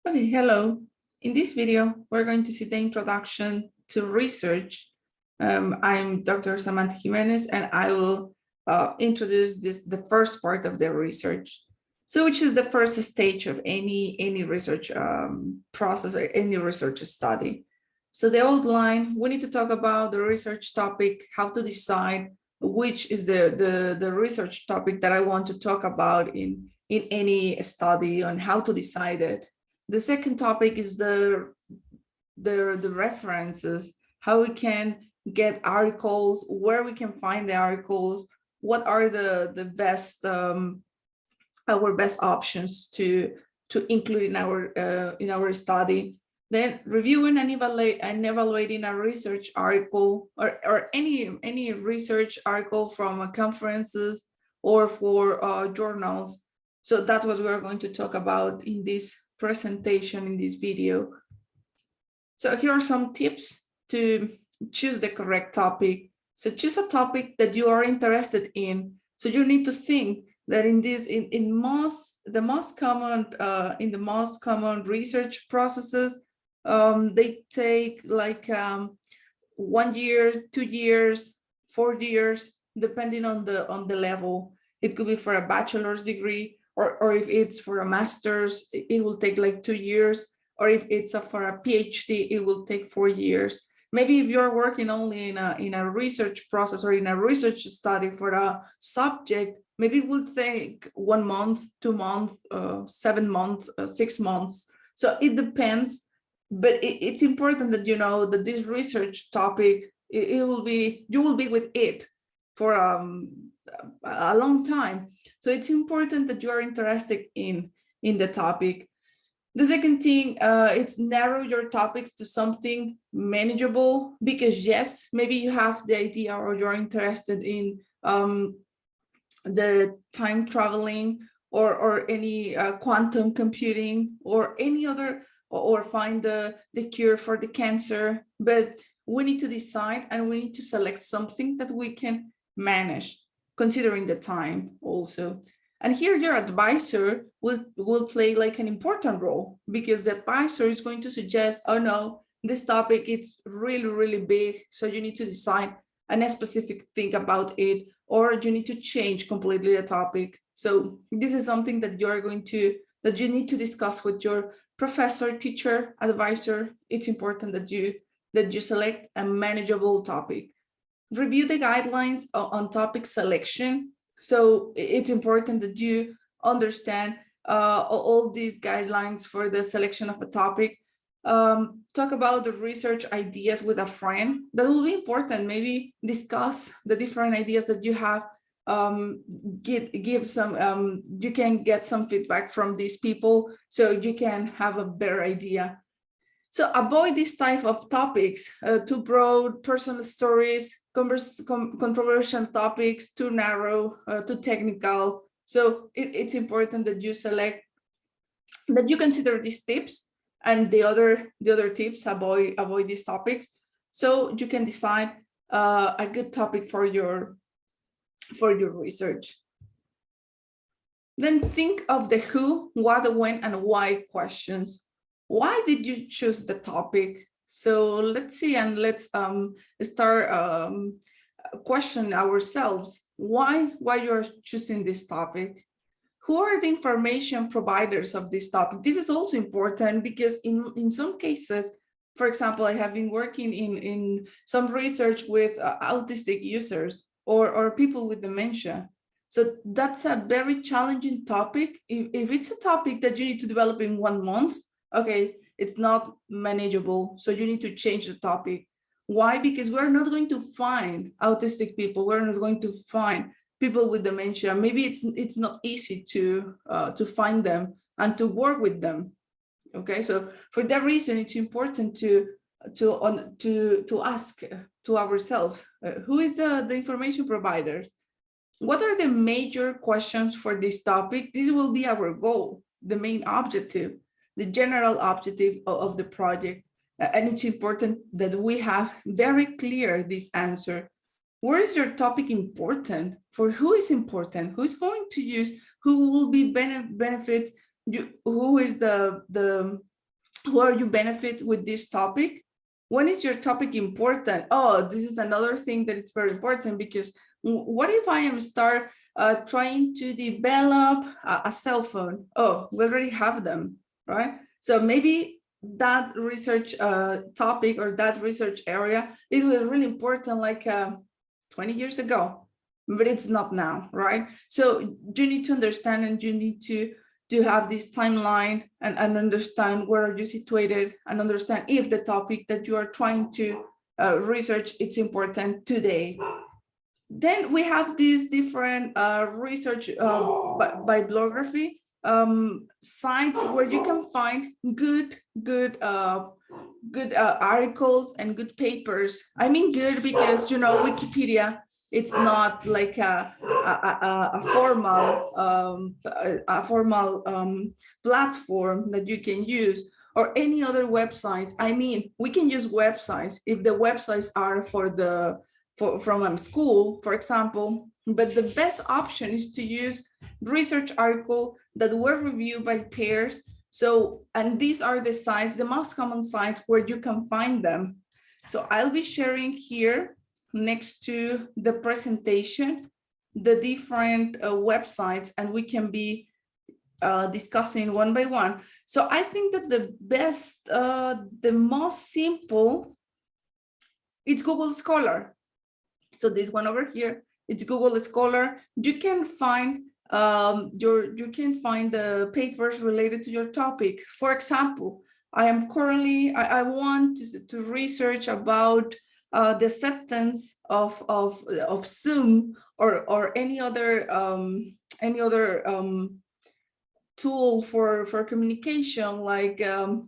Okay, hello. In this video, we're going to see the introduction to research. I'm Dr. Samantha Jimenez, and I will introduce the first part of the research. So which is the first stage of any research process or any research study. So the outline, we need to talk about the research topic, how to decide which is the research topic that I want to talk about in any study, on how to decide it. The second topic is the references, how we can get articles, where we can find the articles, what are the best our best options to include in our study. Then reviewing and evaluating a research article or any research article from conferences or for journals. So that's what we're going to talk about in this presentation, in this video. So here are some tips to choose the correct topic. So choose a topic that you are interested in. So you need to think that in the most common research processes, they take like 1 year, 2 years, 4 years, depending on the level. It could be for a bachelor's degree, or if it's for a master's, it will take like 2 years, or if it's for a PhD, it will take 4 years. Maybe if you're working only in a research process or in a research study for a subject, maybe it will take 1 month, 2 months, 7 months, 6 months. So it depends, but it's important that you know that this research topic, you will be with it for a long time. So it's important that you are interested in the topic. The second thing, it's narrow your topics to something manageable, because yes, maybe you have the idea or you're interested in the time traveling or any quantum computing or any other, or find the cure for the cancer, but we need to decide and we need to select something that we can manage, considering the time also. And here your advisor will play like an important role, because the advisor is going to suggest, oh no, this topic is really big, so you need to decide a specific thing about it, or you need to change completely the topic. So this is something that you need to discuss with your professor, teacher, advisor. It's important that you select a manageable topic. Review the guidelines on topic selection. So it's important that you understand all these guidelines for the selection of a topic. Talk about the research ideas with a friend. That will be important. Maybe discuss the different ideas that you have. Give some, you can get some feedback from these people so you can have a better idea. So avoid this type of topics, too broad, personal stories, controversial topics, too narrow, too technical. So it's important that you select, that you consider these tips and the other tips, avoid these topics, so you can decide a good topic for your research. Then think of the who, what, when, and why questions. Why did you choose the topic? So let's see, and let's start question ourselves why you're choosing this topic. Who are the information providers of this topic? This is also important, because in some cases, for example, I have been working in some research with autistic users or people with dementia. So that's a very challenging topic. If it's a topic that you need to develop in 1 month, okay, it's not manageable. So you need to change the topic. Why? Because we're not going to find autistic people. We're not going to find people with dementia. Maybe it's not easy to find them and to work with them. Okay, so for that reason, it's important to ask to ourselves, who is the information providers? What are the major questions for this topic? This will be our goal, the main objective, the general objective of the project. And it's important that we have very clear this answer. Where is your topic important? For who is important? Who's going to use? Who will be benefit? Who is who are you benefit with this topic? When is your topic important? Oh, this is another thing that it's very important, because what if I am trying to develop a cell phone? Oh, we already have them, right? So maybe that research topic or that research area, it was really important like 20 years ago, but it's not now, right? So you need to understand, and you need to have this timeline and understand where are you situated, and understand if the topic that you are trying to research, it's important today. Then we have these different research bibliography sites where you can find good articles and good papers. I mean good because, you know, Wikipedia, it's not like a formal platform that you can use, or any other websites. I mean, we can use websites if the websites are from a school, for example, but the best option is to use research article that were reviewed by peers. So, and these are the sites, the most common sites where you can find them. So I'll be sharing here next to the presentation, the different websites, and we can be discussing one by one. So I think that the best, the most simple, it's Google Scholar. So this one over here, it's Google Scholar. You can find the papers related to your topic. For example, I want to research about the acceptance of Zoom or any other tool for communication like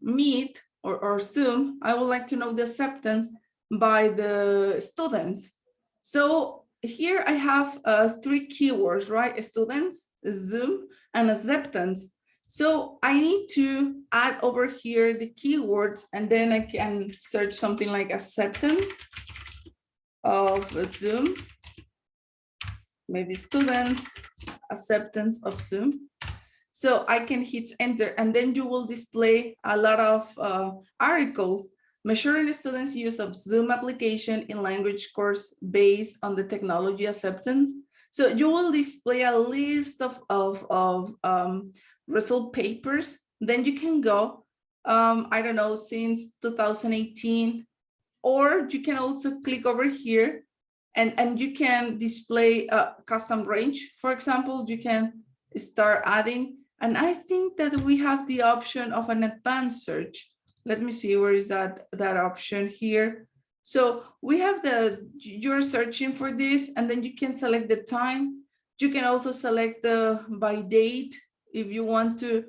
Meet or Zoom. I would like to know the acceptance by the students. So here I have 3 keywords, right? Students, Zoom, and acceptance. So I need to add over here the keywords, and then I can search something like acceptance of Zoom, maybe students, acceptance of Zoom. So I can hit enter, and then you will display a lot of articles measuring the students' use of Zoom application in language course based on the technology acceptance. So you will display a list of result papers. Then you can go, I don't know, since 2018, or you can also click over here and you can display a custom range. For example, you can start adding, and I think that we have the option of an advanced search. Let me see, where is that option here? So we have you're searching for this, and then you can select the time. You can also select the by date if you want to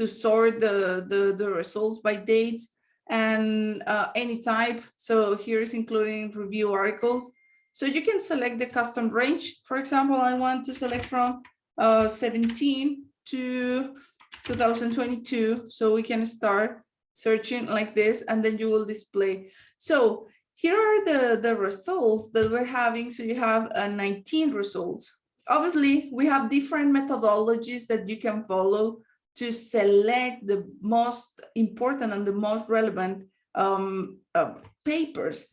sort the results by date, and any type. So here is including review articles. So you can select the custom range. For example, I want to select from 17 to 2022. So we can start searching like this, and then you will display. So here are the results that we're having. So you have 19 results. Obviously, we have different methodologies that you can follow to select the most important and the most relevant papers.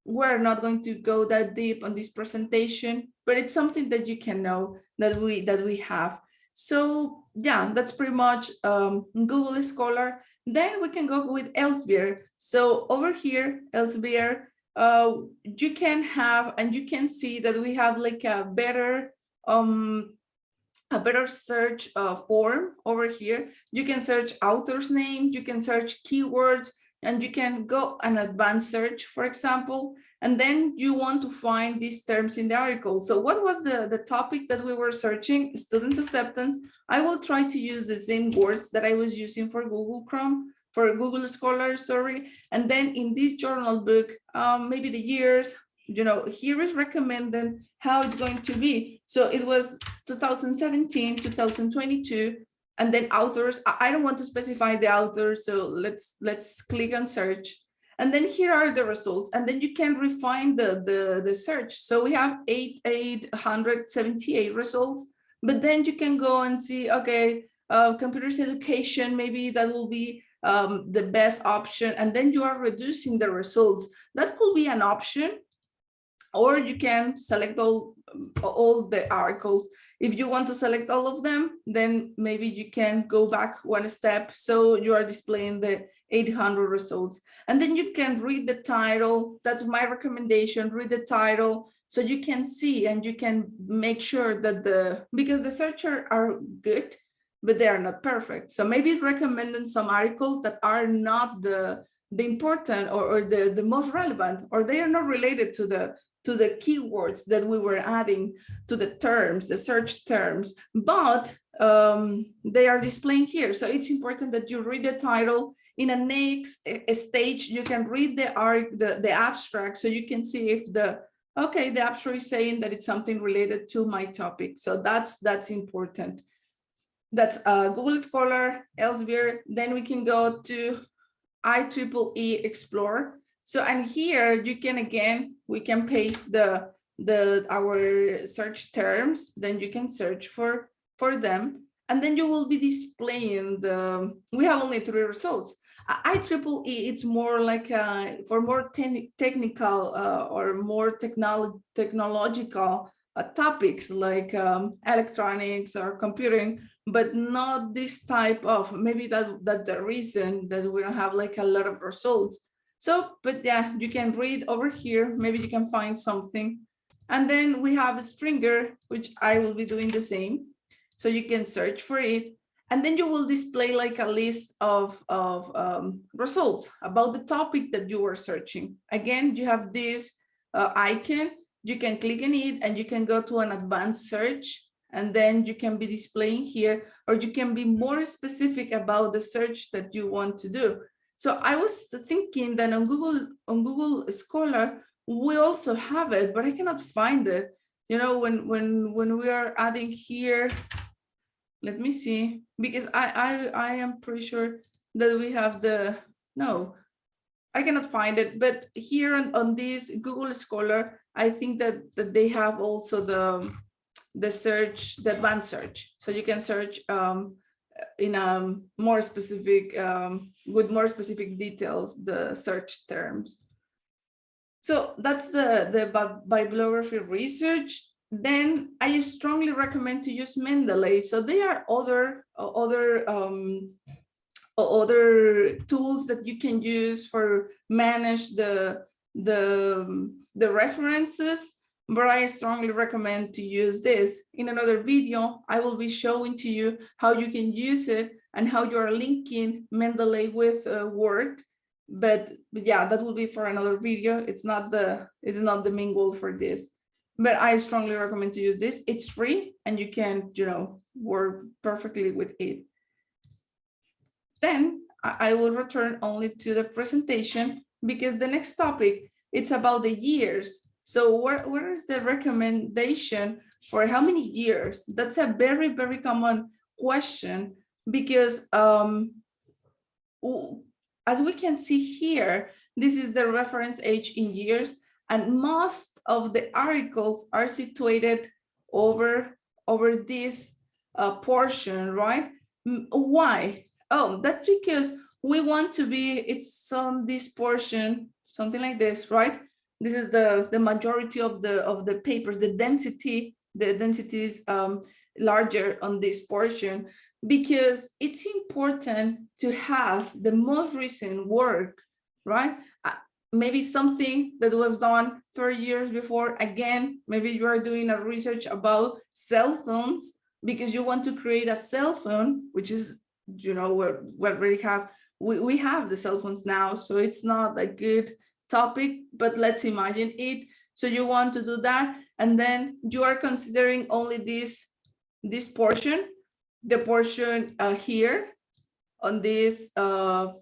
We're not going to go that deep on this presentation, but it's something that you can know that we have. So yeah, that's pretty much Google Scholar. Then we can go with Elsevier. So over here, Elsevier, you can have, and you can see that we have like a better search form over here. You can search author's name, you can search keywords, and you can go an advanced search, for example, and then you want to find these terms in the article. So what was the topic that we were searching? Students acceptance. I will try to use the same words that I was using for Google Chrome, for Google Scholar, sorry. And then in this journal book, maybe the years, you know, here is recommended how it's going to be. So it was 2017, 2022, and then authors. I don't want to specify the author, so let's click on search. And then here are the results, and then you can refine the search. So we have 878 results, but then you can go and see, okay, computers education, maybe that will be the best option, and then you are reducing the results. That could be an option, or you can select all the articles. If you want to select all of them, then maybe you can go back one step, so you are displaying the 800 results. And then you can read the title. That's my recommendation, read the title, so you can see and you can make sure that because the searchers are good, but they are not perfect. So maybe recommending some articles that are not the important or the most relevant, or they are not related to the keywords that we were adding to the terms, the search terms, but they are displaying here. So it's important that you read the title. In a next stage, you can read the abstract, so you can see if the abstract is saying that it's something related to my topic. So that's important. That's Google Scholar, Elsevier. Then we can go to IEEE Explorer. So, and here you can, again, we can paste our search terms, then you can search for them, and then you will be displaying we have only 3 results. IEEE, it's more like for more technical or more technological topics like electronics or computing, but not this type of, maybe that's the reason that we don't have like a lot of results. So, but yeah, you can read over here, maybe you can find something. And then we have Springer, which I will be doing the same. So you can search for it, and then you will display like a list of results about the topic that you were searching. Again, you have this icon, you can click on it and you can go to an advanced search, and then you can be displaying here, or you can be more specific about the search that you want to do. So I was thinking that on Google Scholar, we also have it, but I cannot find it. You know, when we are adding here, let me see, because I am pretty sure that we have no, I cannot find it. But here on this Google Scholar, I think that they have also the search, the advanced search. So you can search in a more specific, with more specific details, the search terms. So that's the bibliography research. Then I strongly recommend to use Mendeley. So there are other tools that you can use for manage the references, but I strongly recommend to use this. In another video, I will be showing to you how you can use it and how you are linking Mendeley with Word. But yeah, that will be for another video. It's not the main goal for this. But I strongly recommend to use this. It's free and you can, work perfectly with it. Then I will return only to the presentation, because the next topic, it's about the years. So where is the recommendation for how many years? That's a very, very common question, because as we can see here, this is the reference age in years, and most of the articles are situated over this portion, right? Why? Oh, that's because we want to be, it's on this portion, something like this, right? This is the majority of the paper, the density is larger on this portion, because it's important to have the most recent work, right? Maybe something that was done 30 years before. Again, maybe you are doing a research about cell phones because you want to create a cell phone, which is, we have the cell phones now, so it's not a good topic, but let's imagine it. So you want to do that, and then you are considering only this portion, the portion here on this of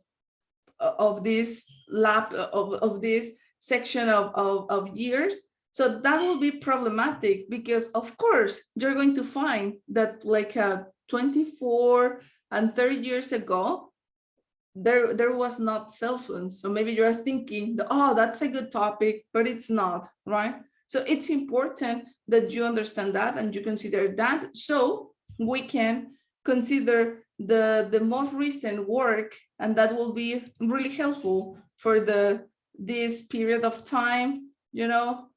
this lab of this section of years. So that will be problematic, because of course you're going to find that like 24 and 30 years ago, there was not cell phones. So maybe you're thinking, oh, that's a good topic, but it's not, right? So it's important that you understand that and you consider that, so we can consider the most recent work, and that will be really helpful for this period of time, you know,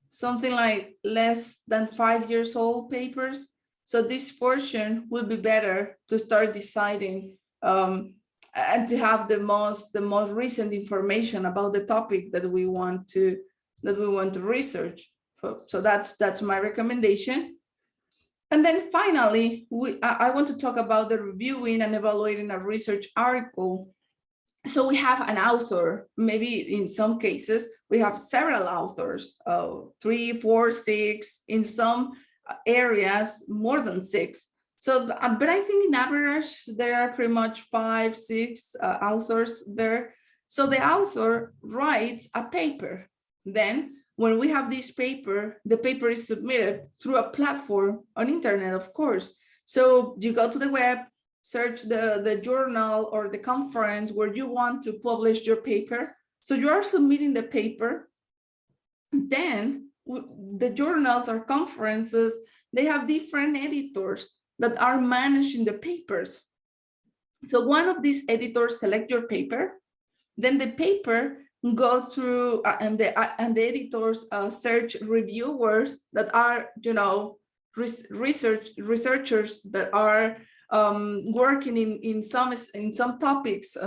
something like less than 5 years old papers. So this portion will be better to start deciding and to have the most recent information about the topic that we want to research. So that's my recommendation. And then finally, I want to talk about the reviewing and evaluating a research article. So we have an author, maybe in some cases, we have several authors, 3, 4, 6, in some areas, more than 6. So, but I think in average, there are pretty much 5, 6 authors there. So the author writes a paper. Then when we have this paper, the paper is submitted through a platform on internet, of course. So you go to the web, search the journal or the conference where you want to publish your paper. So you are submitting the paper. Then the journals or conferences, they have different editors that are managing the papers. So one of these editors select your paper, then the paper go through and the editors search reviewers that are, you know, researchers that are working in some topics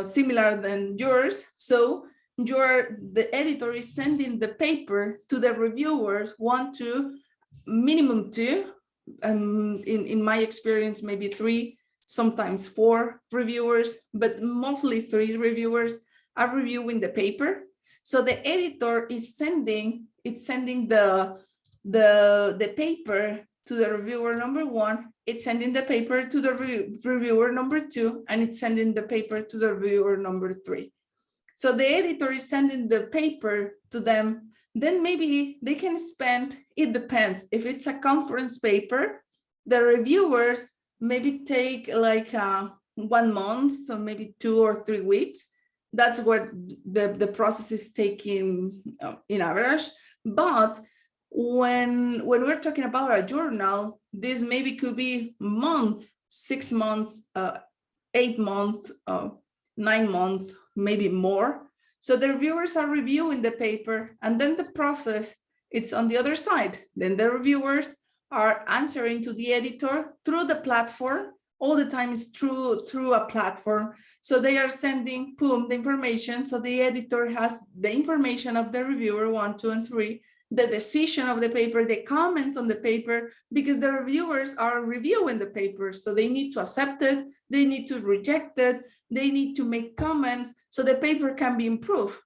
similar than yours. So the editor is sending the paper to the reviewers, 1 to minimum 2. In my experience, maybe 3, sometimes 4 reviewers, but mostly 3 reviewers are reviewing the paper. So the editor is sending the paper to the reviewer number 1, it's sending the paper to the reviewer number 2, and it's sending the paper to the reviewer number 3. So the editor is sending the paper to them. Then maybe they can spend, it depends. If it's a conference paper, the reviewers maybe take like 1 month or maybe 2 or 3 weeks. That's what the process is taking in average. But when we're talking about a journal, this maybe could be months, 6 months, 8 months, 9 months, maybe more. So the reviewers are reviewing the paper, and then the process, it's on the other side. Then the reviewers are answering to the editor through the platform. All the time is through a platform. So they are sending, boom, the information. So the editor has the information of the reviewer 1, 2, and 3, the decision of the paper, the comments on the paper, because the reviewers are reviewing the paper. So they need to accept it, they need to reject it, they need to make comments so the paper can be improved.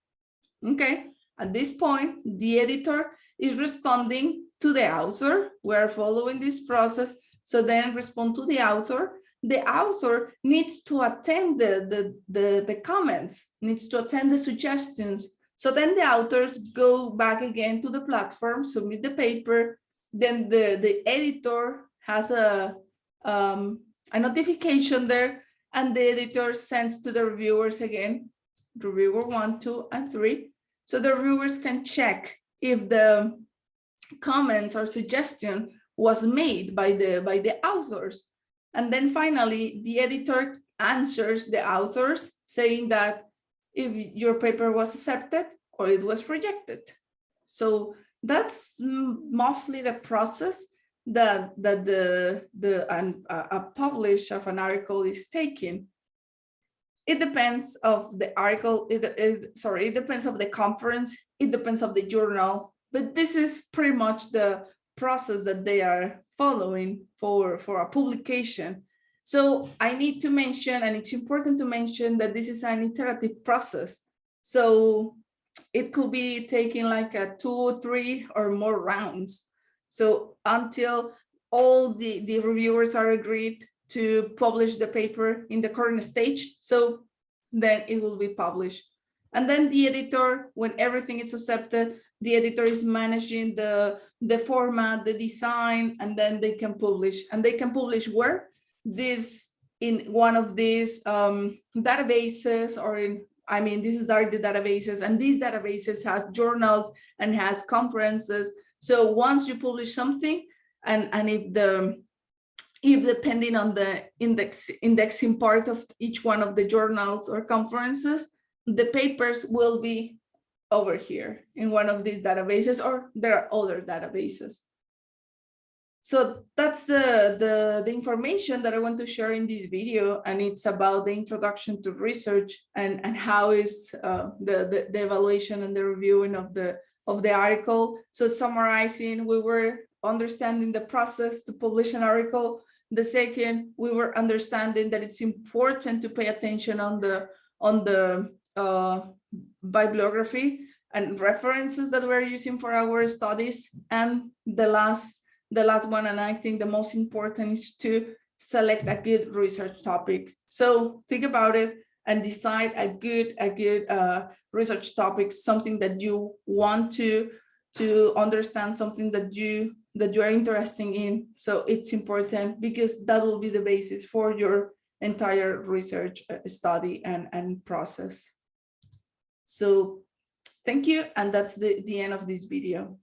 Okay, at this point, the editor is responding to the author. We're following this process. So then respond to the author. The author needs to attend the comments, needs to attend the suggestions. So then the authors go back again to the platform, submit the paper. Then the editor has a notification there, and the editor sends to the reviewers again, reviewer 1, 2, and 3. So the reviewers can check if the comments or suggestion was made by the authors. And then finally, the editor answers the authors saying that if your paper was accepted or it was rejected. So that's mostly the process that a publish of an article is taking. It depends of the article, it depends of the conference, it depends of the journal, but this is pretty much the process that they are following for a publication. So I need to mention, and it's important to mention, that this is an iterative process. So it could be taking like a 2, 3, or more rounds. So until all the reviewers are agreed to publish the paper in the current stage, so then it will be published. And then the editor, when everything is accepted, the editor is managing the format, the design, and then they can publish. And they can publish where? This in one of these databases, or in, I mean, these are the databases, and these databases has journals and has conferences. So once you publish something, and if depending on the indexing part of each one of the journals or conferences, the papers will be over here in one of these databases, or there are other databases. So that's the information that I want to share in this video, and it's about the introduction to research and how is the evaluation and the reviewing of the article. So summarizing, we were understanding the process to publish an article. The second, we were understanding that it's important to pay attention on the bibliography and references that we're using for our studies. And the last one, and I think the most important, is to select a good research topic. So think about it and decide a good research topic, something that you want to understand, something that you are interested in. So it's important, because that will be the basis for your entire research study and process. So thank you, and that's the end of this video.